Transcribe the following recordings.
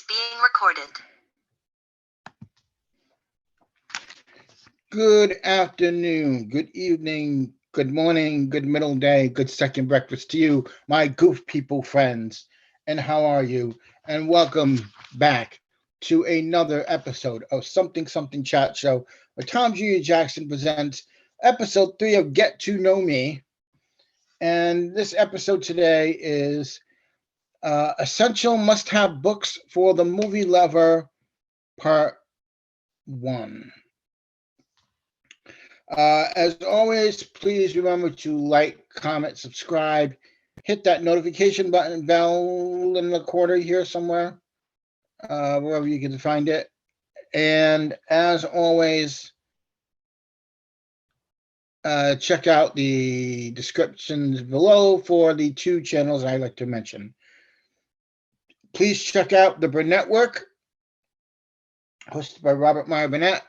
is being recorded. Good afternoon, good evening, good morning, good middle day, good second breakfast to you, my goof people friends. And how are you? And welcome back to another episode of Something Something Chat Show, where Tom Jr. Jackson presents episode 3 of Get to Know Me. And this episode today is Essential Must-Have Books for the Movie Lover, Part 1. As always, please remember to like, comment, subscribe, hit that notification button bell in the corner here somewhere, wherever you can find it. And as always, check out the descriptions below for the two channels I like to mention. Please check out the Burnett Work, hosted by Robert Meyer Burnett.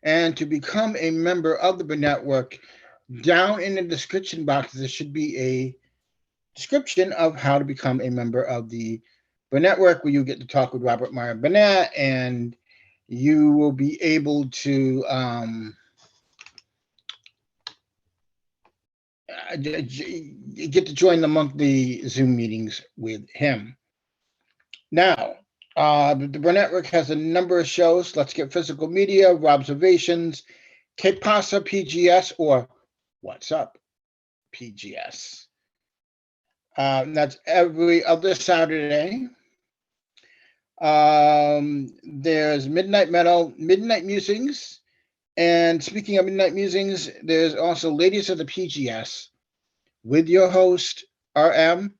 And to become a member of the Burnett Work, down in the description box, there should be a description of how to become a member of the Burnett Work, where you get to talk with Robert Meyer Burnett, and you will be able to get to join the monthly Zoom meetings with him. Now, the Burnett Work has a number of shows. Let's Get Physical Media, Robservations, Que Pasa PGS, or What's Up PGS. That's every other Saturday. There's Midnight Metal, Midnight Musings. And speaking of Midnight Musings, there's also Ladies of the PGS with your host, RM,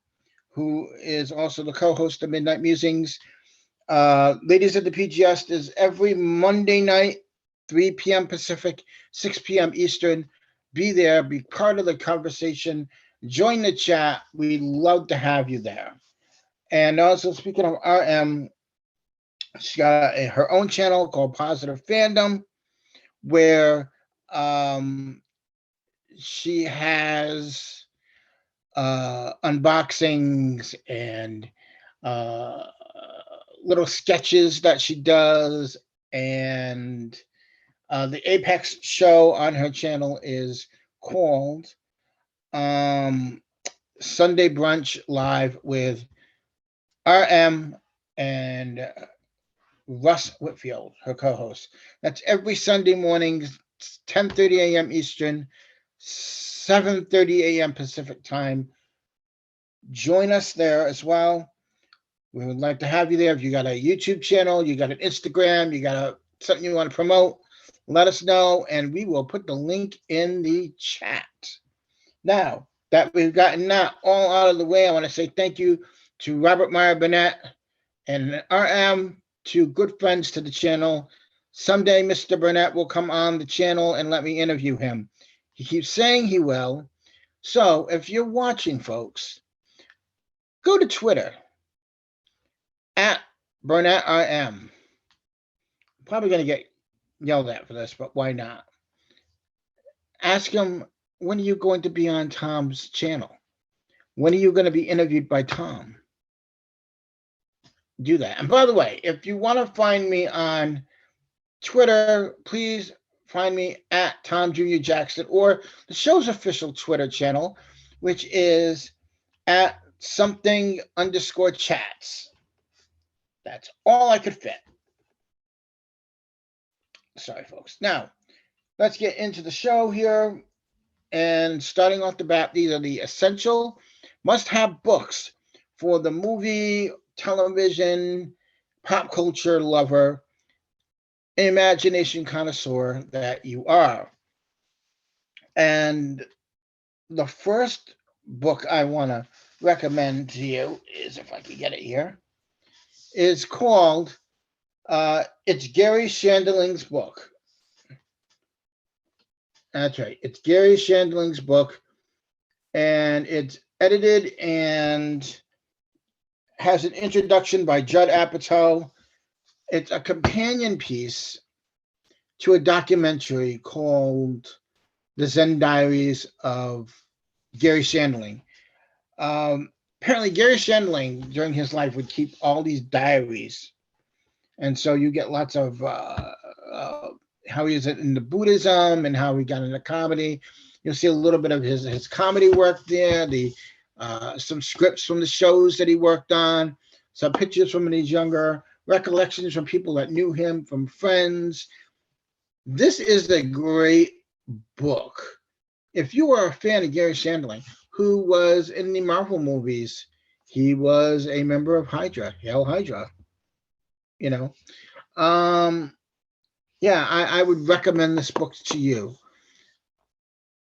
who is also the co-host of Midnight Musings. Ladies of the PGS is every Monday night, 3 p.m. Pacific, 6 p.m. Eastern. Be there, be part of the conversation, join the chat. We'd love to have you there. And also, speaking of RM, she got her own channel called Positive Fandom, where she has unboxings and little sketches that she does, and the Apex show on her channel is called Sunday Brunch Live with RM and Russ Whitfield, her co-host. That's every Sunday morning, 10:30 a.m. Eastern, 7:30 a.m. Pacific time. Join us there as well. We would like to have you there. If you got a YouTube channel, you got an Instagram, you got something you want to promote, let us know, and we will put the link in the chat. Now that we've gotten that all out of the way, I want to say thank you to Robert Meyer Burnett and RM, two good friends to the channel. Someday Mr. Burnett will come on the channel and let me interview him. He keeps saying he will. So if you're watching, folks, go to Twitter at BurnettRM. I'm probably going to get yelled at for this, but why not? Ask him, when are you going to be on Tom's channel? When are you going to be interviewed by Tom? Do that. And by the way, if you want to find me on Twitter, please find me at Tom Jr. Jackson, or the show's official Twitter channel, which is at something_chats. That's all I could fit. Sorry, folks. Now, let's get into the show here. And starting off the bat, these are the essential must-have books for the movie, television, pop culture lover, imagination connoisseur that you are. And the first book I want to recommend to you is, if I can get it here, is called, it's Gary Shandling's book. That's right. It's Gary Shandling's book, and it's edited and has an introduction by Judd Apatow. It's a companion piece to a documentary called The Zen Diaries of Gary Shandling. Apparently, Gary Shandling, during his life, would keep all these diaries And so you get lots of how he is into Buddhism and how he got into comedy. You'll see a little bit of his comedy work there, the some scripts from the shows that he worked on, some pictures from when he's younger, recollections from people that knew him, from friends. This is a great book. If you are a fan of Gary Shandling, who was in the Marvel movies, he was a member of Hydra, Hail Hydra. You know, um, yeah, I would recommend this book to you.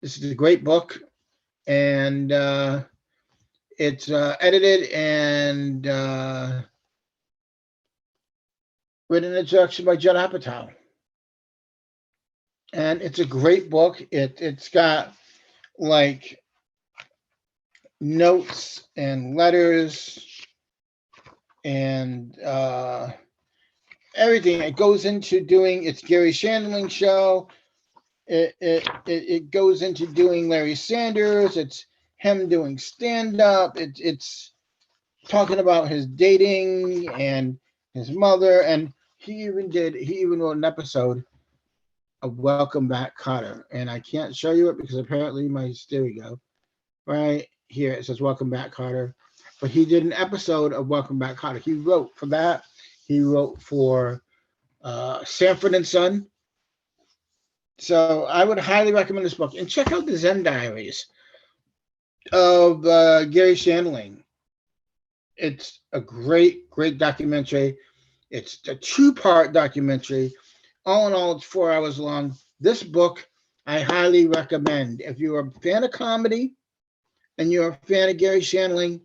This is a great book, and it's edited and written in introduction by Judd Apatow. And it's a great book. It's got like notes and letters and everything. It goes into doing it's Gary Shandling show. It goes into doing Larry Sanders. It's him doing stand up. It's talking about his dating and his mother, and he even wrote an episode of Welcome Back Kotter, and I can't show you it because apparently there we go, right here it says Welcome Back Kotter, but he did an episode of Welcome Back Kotter. He wrote for that. He wrote for Sanford and Son. So I would highly recommend this book, and check out the Zen Diaries of Gary Shandling. It's a great documentary. It's a 2-part documentary. All in all, it's 4 hours long. This book, I highly recommend. If you're a fan of comedy and you're a fan of Gary Shandling,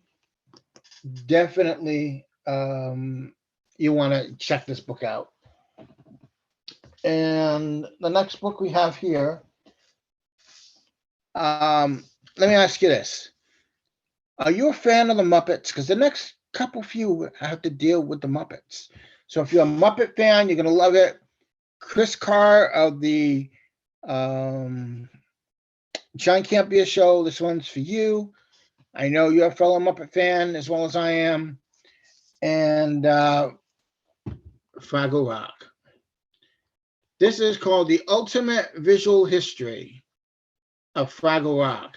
definitely you want to check this book out. And the next book we have here, let me ask you this. Are you a fan of the Muppets? Because the next couple few have to deal with the Muppets. So if you're a Muppet fan, you're going to love it. Chris Carr of the John Campea show, this one's for you. I know you're a fellow Muppet fan as well as I am. And Fraggle Rock. This is called The Ultimate Visual History of Fraggle Rock.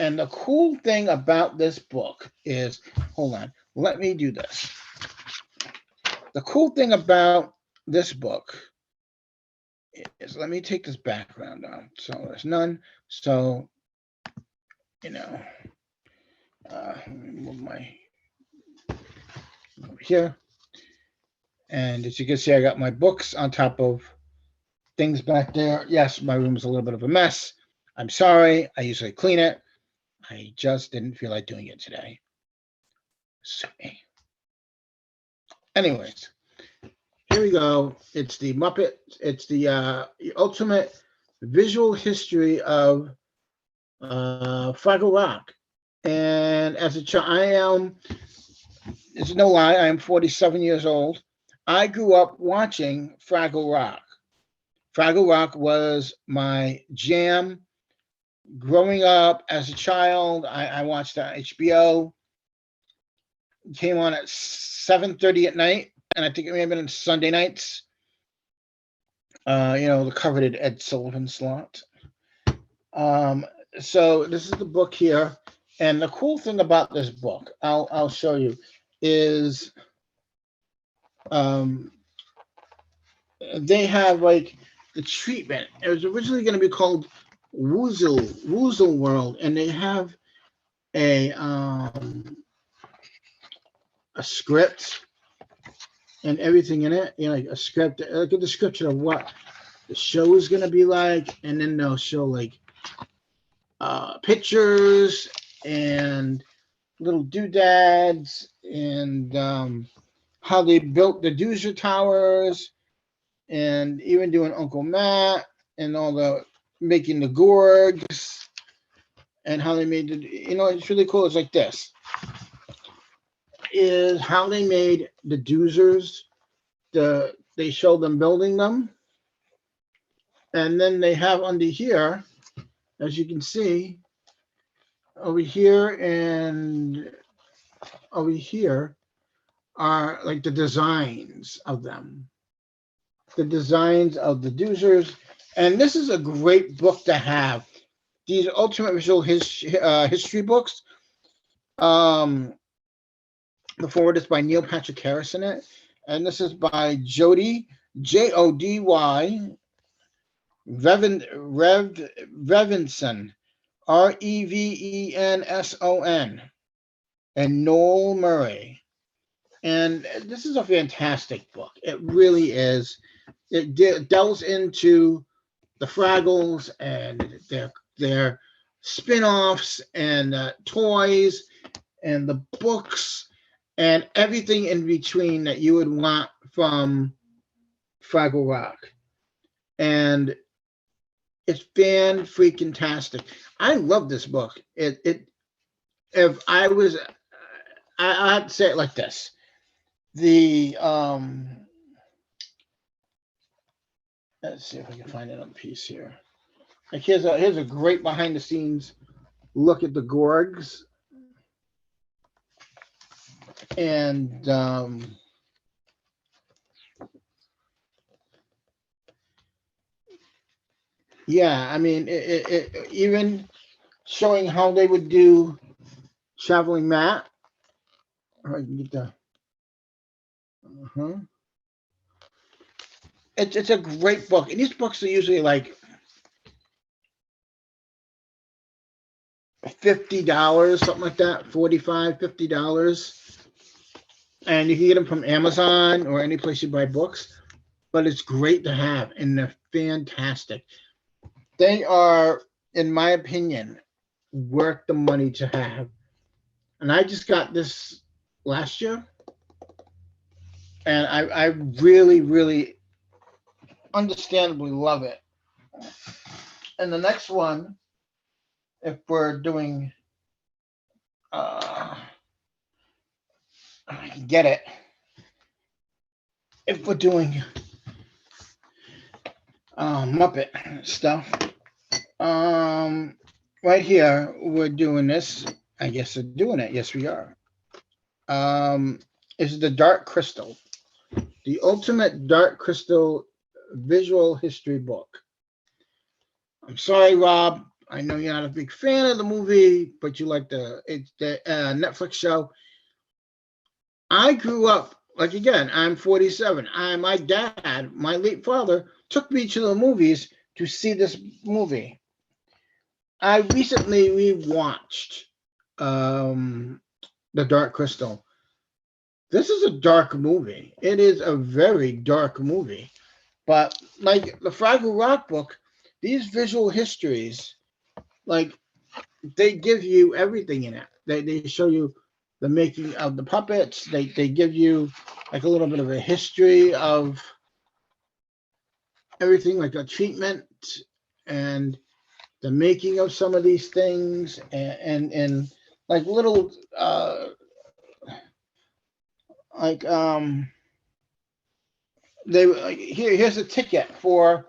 And the cool thing about this book is, hold on, let me do this. The cool thing about this book is, let me take this background off. So there's none. So, let me move my over here. And as you can see, I got my books on top of things back there. Yes, my room is a little bit of a mess. I'm sorry. I usually clean it. I just didn't feel like doing it today. Sorry. Anyways, here we go. It's the Muppet. It's the ultimate visual history of Fraggle Rock. And as a child, it's no lie, I am 47 years old. I grew up watching Fraggle Rock. Fraggle Rock was my jam. Growing up as a child, I watched on HBO. It came on at 7:30 at night, and I think it may have been on Sunday nights. The coveted Ed Sullivan slot. So this is the book here, and the cool thing about this book, I'll show you, is they have like the treatment. It was originally going to be called Woozle World, and they have a script and everything in it. Like a script, like a description of what the show is going to be like, and then they'll show like pictures and little doodads and how they built the Doozer Towers, and even doing Uncle Matt and all the making the Gorgs and how they made it's really cool. It's like this is how they made the Doozers. They show them building them, and then they have under here, as you can see, over here and over here, are like the designs of them, the designs of the doozers. And this is a great book to have. These Ultimate Visual History books. Um, the forward is by Neil Patrick Harris in it, and this is by Jody Jody Revenson, Revenson, and Noel Murray. And this is a fantastic book. It really is. It delves into the Fraggles and their spin-offs and toys and the books and everything in between that you would want from Fraggle Rock. And it's fan freaking tastic. I love this book. It if I was I'd say it like this. The let's see if I can find it on the piece here. Like here's a great behind the scenes look at the Gorgs. And yeah, I mean, it even showing how they would do Traveling Matt. Or I can get the. It's a great book, and these books are usually like $50, something like that, $45, $50, and you can get them from Amazon or any place you buy books. But it's great to have, and they're fantastic. They are, in my opinion, worth the money to have. And I just got this last year, and I really, really understandably love it. And the next one, if we're doing, I can get it. If we're doing Muppet stuff, right here we're doing this. I guess we're doing it. Yes, we are. Is the Dark Crystal, the Ultimate Dark Crystal Visual History book. I'm sorry, Rob. I know you're not a big fan of the movie, but you like the Netflix show. I grew up, like again, I'm 47. My dad, my late father, took me to the movies to see this movie. I recently rewatched The Dark Crystal. This is a dark movie. It is a very dark movie. But like the Fraggle Rock book, these visual histories, like they give you everything in it. They show you the making of the puppets. They give you like a little bit of a history of everything, like a treatment and the making of some of these things, and like little like they like here's a ticket for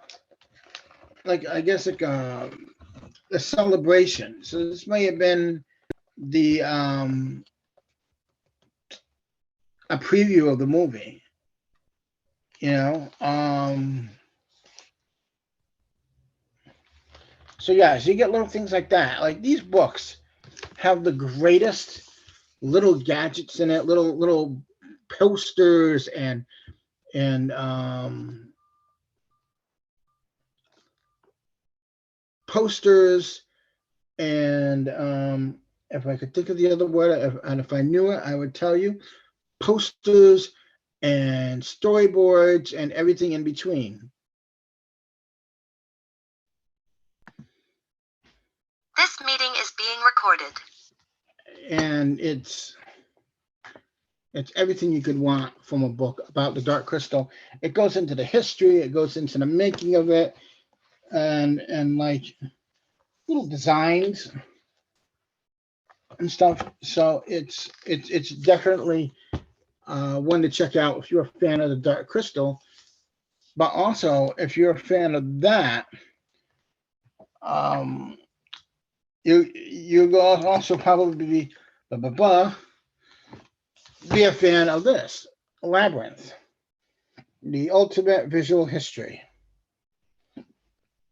like I guess like a celebration. So this may have been the a preview of the movie, you know. So yeah, so you get little things like that. Like these books have the greatest little gadgets in it, little posters and posters and if I could think of the other word, and if I knew it, I would tell you. Posters and storyboards and everything in between. This meeting is being recorded. And it's everything you could want from a book about the Dark Crystal. It goes into the history, it goes into the making of it, and like little designs and stuff. So it's definitely one to check out if you're a fan of the Dark Crystal. But also, if you're a fan of that, you'll also probably be be a fan of this Labyrinth, the ultimate visual history.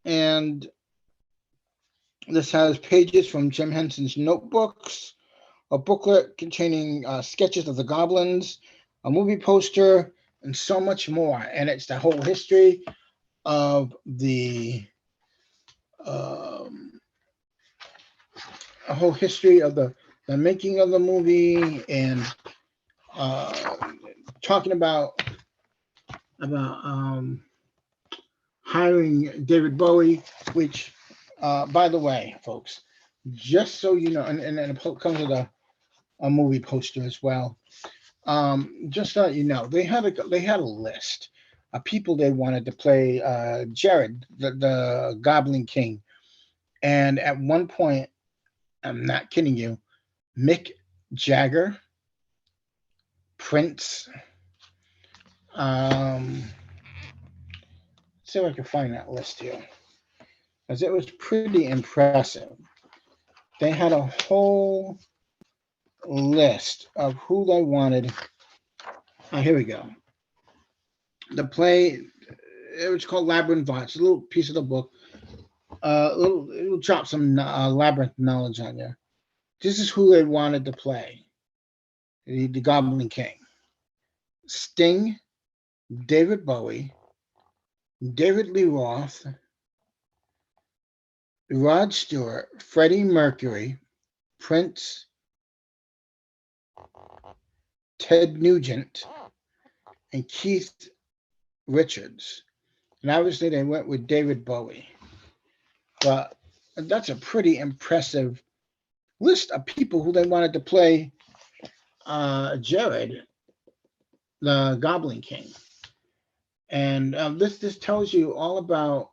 And this has pages from Jim Henson's notebooks, a booklet containing sketches of the goblins, a movie poster, and so much more. And it's the whole history of um, the making of the movie, and uh, talking about hiring David Bowie, which, by the way, folks, just so you know, and it comes with a movie poster as well. Just so you know, they had a list of people they wanted to play Jared, the Goblin King, and at one point, I'm not kidding you, Mick Jagger, Prince. See if I can find that list here, because it was pretty impressive. They had a whole list of who they wanted. Oh, here we go. The play, it was called Labyrinth It's a little piece of the book. It'll drop some labyrinth knowledge on you. This is who they wanted to play the Goblin King: Sting, David Bowie, David Lee Roth, Rod Stewart, Freddie Mercury, Prince, Ted Nugent, and Keith Richards. And obviously they went with David Bowie. But that's a pretty impressive list of people who they wanted to play Jared, the Goblin King. And this tells you all about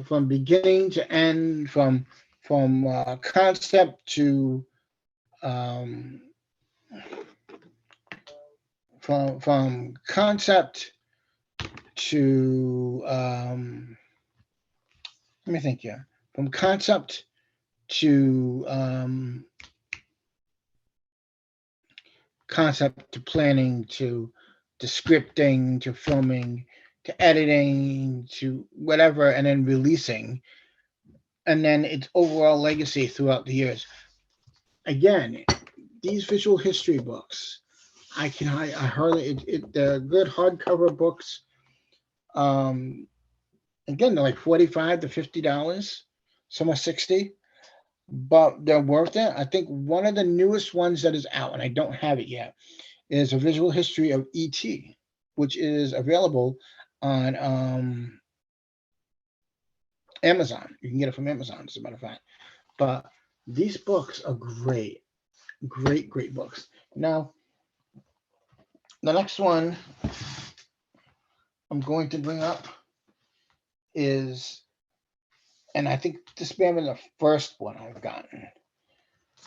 from beginning to end, from concept to from concept to let me think here. From concept to planning to scripting to filming to editing to whatever, and then releasing, and then its overall legacy throughout the years. Again, these visual history books, I hardly they're good hardcover books. Again, they're like $45 to $50, some are 60, but they're worth it. I think one of the newest ones that is out, and I don't have it yet, is a visual history of E.T., which is available on Amazon. You can get it from Amazon, as a matter of fact. But these books are great, great books. Now, the next one I'm going to bring up is, and I think this may have been the first one I've gotten.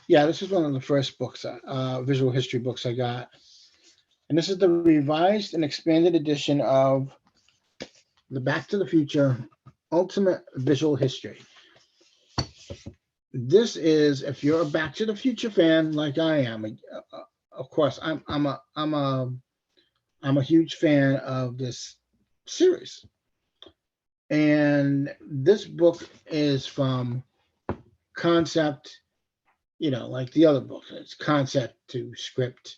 Yeah, this is one of the first books, visual history books I got. And this is the revised and expanded edition of the Back to the Future Ultimate Visual History. This is, if you're a Back to the Future fan like I am, of course, I'm a huge fan of this series. And this book is from concept, like the other books. It's concept to script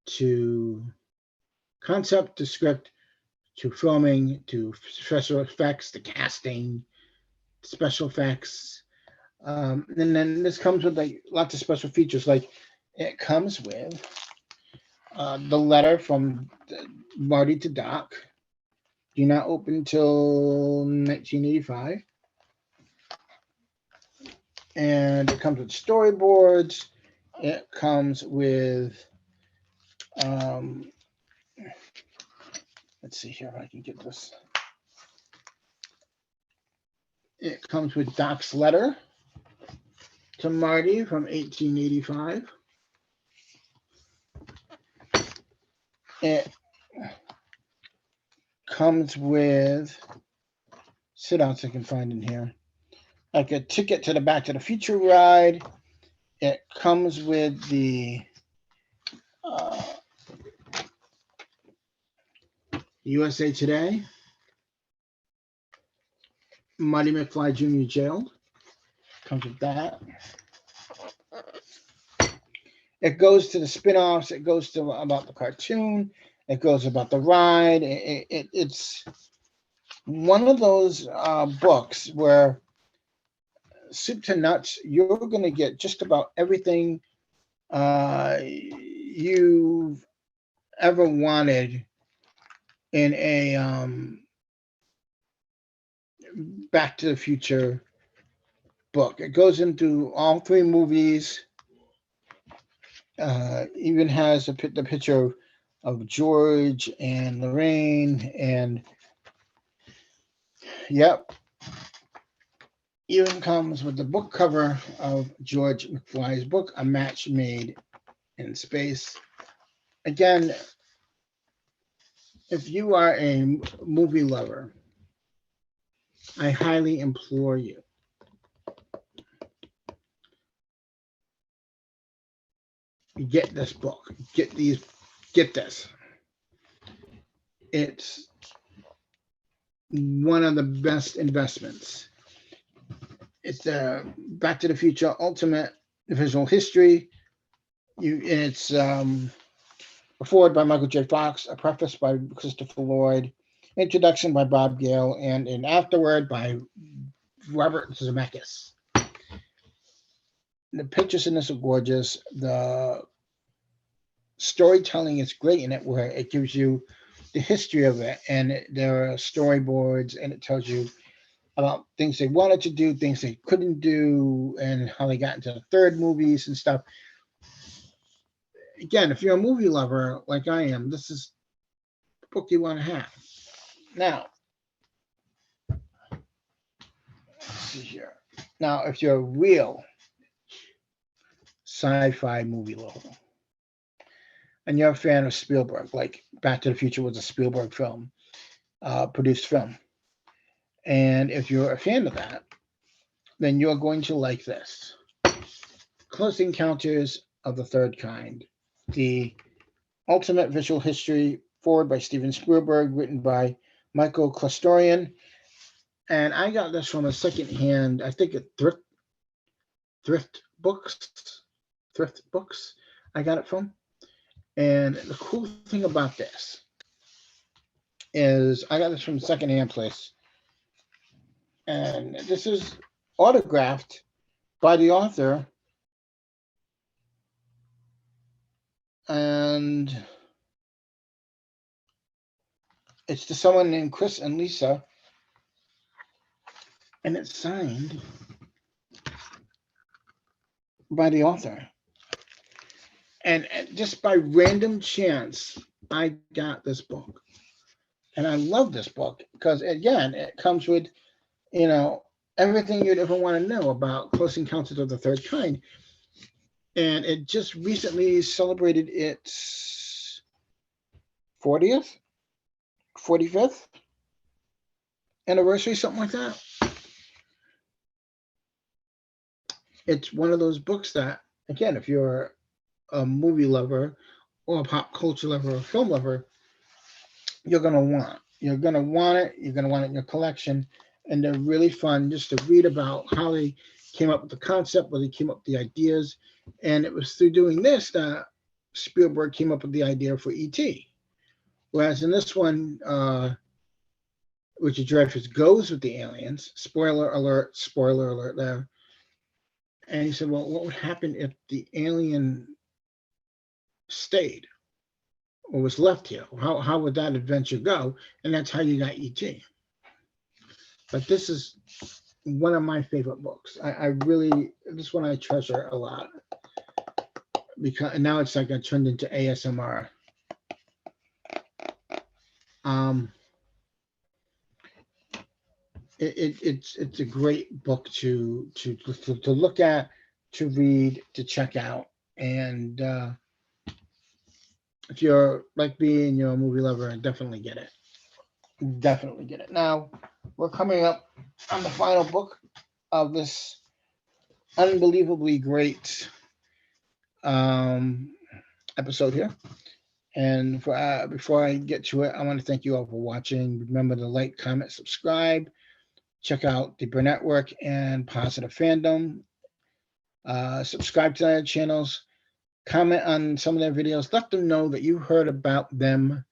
to script to filming to special effects to casting, special effects. And then this comes with like lots of special features. Like it comes with the letter from Marty to Doc. Do not open until 1985. And it comes with storyboards. It comes with, let's see here if I can get this. It comes with Doc's letter to Marty from 1885. It comes with, sit down so I can find in here, like a ticket to the Back to the Future ride. It comes with the USA Today, Marty McFly Jr. jailed. Comes with that. It goes to the spin-offs. It goes to about the cartoon. It goes about the ride. It's one of those books where soup to nuts, you're going to get just about everything you've ever wanted in a Back to the Future book. It goes into all three movies. Even has the picture of George and Lorraine, and yep, even comes with the book cover of George McFly's book, A Match Made in Space. Again, if you are a movie lover, I highly implore you, get this book. Get this. It's one of the best investments. It's the Back to the Future Ultimate Visual History. It's a foreword by Michael J. Fox, a preface by Christopher Lloyd, introduction by Bob Gale, and an afterword by Robert Zemeckis. The pictures in this are gorgeous. The storytelling is great in it, where it gives you the history of it, and there are storyboards, and it tells you about things they wanted to do, things they couldn't do, and how they got into the third movies and stuff. Again, if you're a movie lover like I am, this is the book you want to have. Now, let's see here. Now, if you're a real sci-fi movie lover, and you're a fan of Spielberg, like Back to the Future was a Spielberg film, produced film, and if you're a fan of that, then you're going to like this. Close Encounters of the Third Kind, the Ultimate Visual History, forward by Steven Spielberg, written by Michael Klastorian. And I got this from a secondhand, I think at Thrift Books. I got it from. And the cool thing about this is I got this from a secondhand place. And this is autographed by the author. And it's to someone named Chris and Lisa. And it's signed by the author. And just by random chance, I got this book. And I love this book because, again, it comes with, everything you'd ever want to know about Close Encounters of the Third Kind. And it just recently celebrated its 40th, 45th anniversary, something like that. It's one of those books that, again, if you're a movie lover or a pop culture lover or a film lover, you're going to want. You're going to want it. You're going to want it in your collection. And they're really fun just to read about how they came up with the concept, where they came up with the ideas. And it was through doing this that Spielberg came up with the idea for E.T. Whereas in this one, Richard Dreyfuss goes with the aliens. Spoiler alert there. And he said, well, what would happen if the alien stayed or was left here? How would that adventure go? And that's how you got E.T. But this is one of my favorite books. This one I treasure a lot. Because now it's like I turned into ASMR. It's a great book to look at, to read, to check out, and if you're like me and you're a movie lover, definitely get it. Definitely get it. Now we're coming up on the final book of this unbelievably great episode here, And before I get to it, I want to thank you all for watching. Remember to like, comment, subscribe. Check out the Burnett Work and Positive Fandom. Subscribe to their channels. Comment on some of their videos. Let them know that you heard about them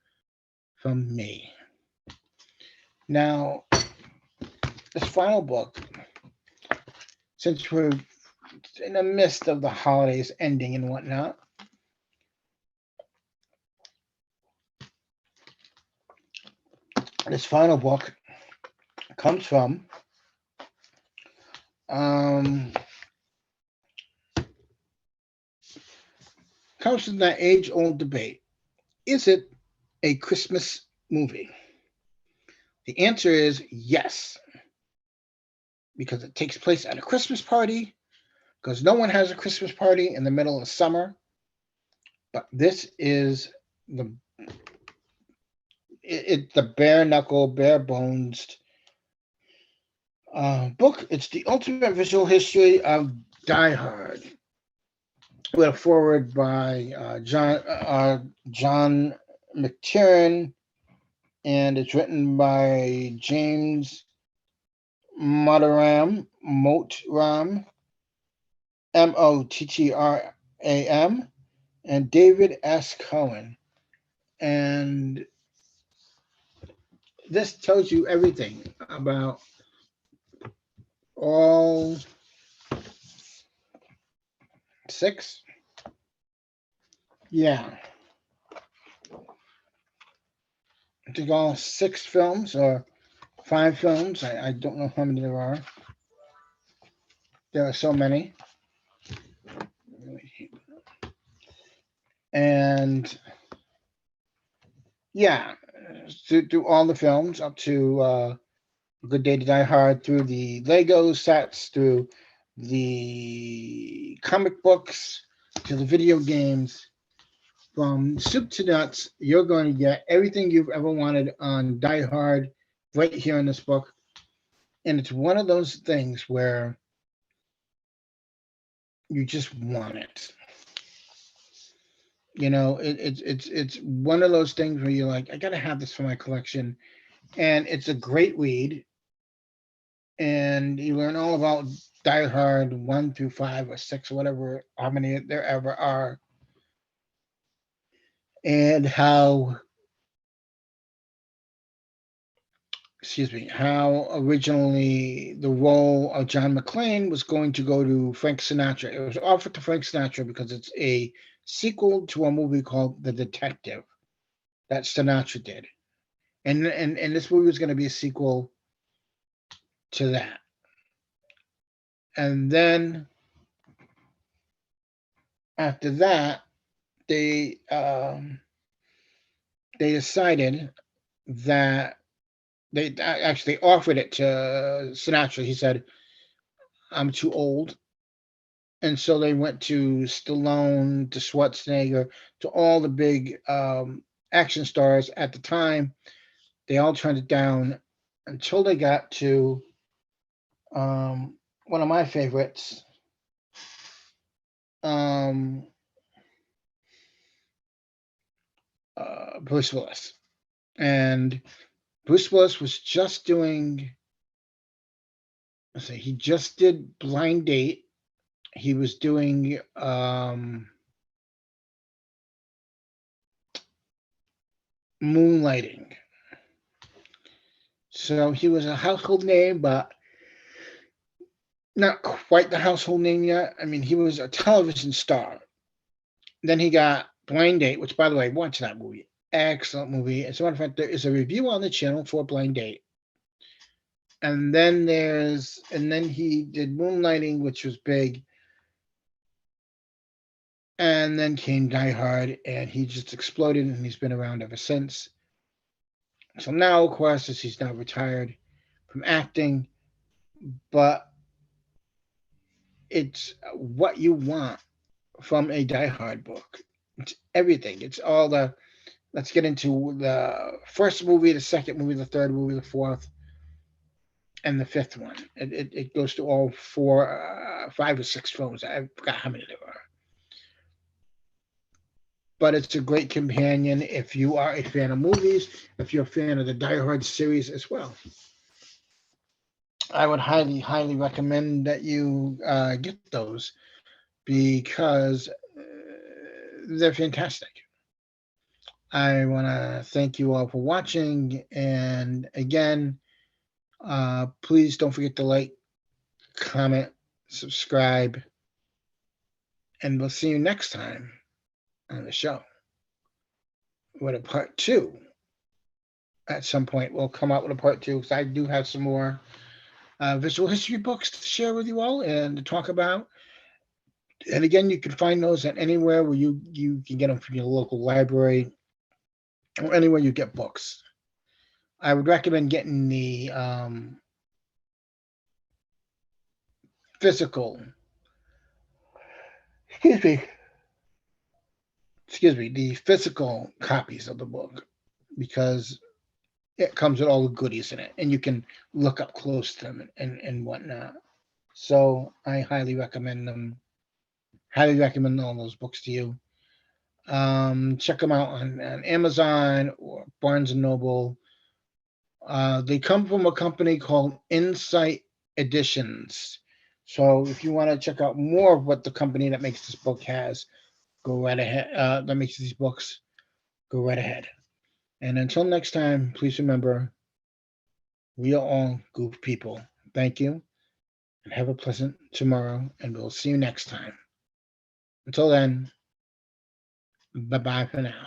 from me. Now, this final book, since we're in the midst of the holidays ending and whatnot, this final book comes from that age-old debate. Is it a Christmas movie? The answer is yes, because it takes place at a Christmas party, because no one has a Christmas party in the middle of summer. But this is the bare knuckle, bare bones book. It's the ultimate visual history of Die Hard, with a foreword by John McTiernan, and it's written by James Mottram, Mottram, and David S. Cohen. And this tells you everything about all 6. Yeah. I think all 6 films or 5 films. I don't know how many there are. There are so many. And yeah, through all the films up to Good Day to Die Hard, through the Lego sets, through the comic books, to the video games. From soup to nuts, you're going to get everything you've ever wanted on Die Hard right here in this book. And it's one of those things where you just want it. You know, it's one of those things where you're like, I gotta have this for my collection. And it's a great read. And you learn all about Die Hard 1 through 5 or 6 or whatever, how many there ever are. And how originally the role of John McClane was going to go to Frank Sinatra. It was offered to Frank Sinatra because it's a sequel to a movie called The Detective that Sinatra did. And this movie was going to be a sequel to that. And then after that, they decided that they actually offered it to Sinatra. He said, I'm too old. And so they went to Stallone, to Schwarzenegger, to all the big action stars at the time. They all turned it down until they got to one of my favorites, Bruce Willis. And Bruce Willis was just doing, he just did Blind Date. He was doing Moonlighting. So he was a household name, but not quite the household name yet. I mean, he was a television star. Then he got Blind Date, which, by the way, watch that movie. Excellent movie. As a matter of fact, there is a review on the channel for Blind Date. And then he did Moonlighting, which was big. And then came Die Hard, and he just exploded, and he's been around ever since. So now, of course, as he's now retired from acting, but it's what you want from a Die Hard book. It's everything. It's all the, let's get into the first movie, the second movie, the third movie, the fourth, and the fifth one. It goes to all 4, 5 or 6 films. I forgot how many there are. but it's a great companion if you are a fan of movies, if you're a fan of the Die Hard series as well. I would highly, highly recommend that you get those because they're fantastic. I want to thank you all for watching. And again, please don't forget to like, comment, subscribe, and we'll see you next time on the show with a part two. At some point, we'll come out with a part two because I do have some more visual history books to share with you all and to talk about. And again, you can find those at anywhere where you can get them from your local library or anywhere you get books. I would recommend getting the physical, excuse me, the physical copies of the book because it comes with all the goodies in it, and you can look up close to them and whatnot. So I highly recommend them. Highly recommend all those books to you. Check them out on Amazon or Barnes and Noble. They come from a company called Insight Editions. So if you want to check out more of what the company that makes this book has, go right ahead. That makes these books, go right ahead. And until next time, please remember, we are all goof people. Thank you, and have a pleasant tomorrow, and we'll see you next time. Until then, bye bye for now.